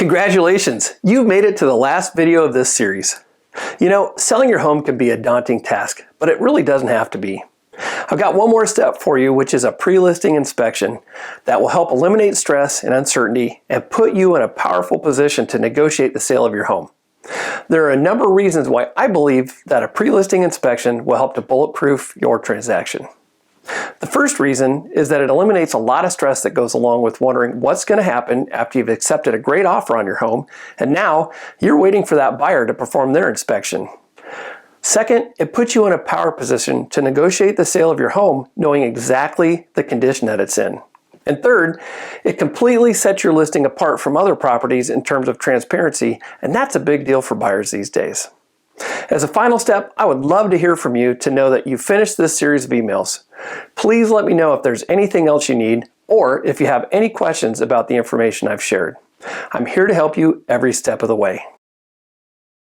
Congratulations! You've made it to the last video of this series. You know, selling your home can be a daunting task, but it really doesn't have to be. I've got one more step for you, which is a pre-listing inspection that will help eliminate stress and uncertainty and put you in a powerful position to negotiate the sale of your home. There are a number of reasons why I believe that a pre-listing inspection will help to bulletproof your transaction. The first reason is that it eliminates a lot of stress that goes along with wondering what's going to happen after you've accepted a great offer on your home and now you're waiting for that buyer to perform their inspection. Second, it puts you in a power position to negotiate the sale of your home knowing exactly the condition that it's in. And third, it completely sets your listing apart from other properties in terms of transparency, and that's a big deal for buyers these days. As a final step, I would love to hear from you to know that you finished this series of emails. Please let me know if there's anything else you need or if you have any questions about the information I've shared. I'm here to help you every step of the way.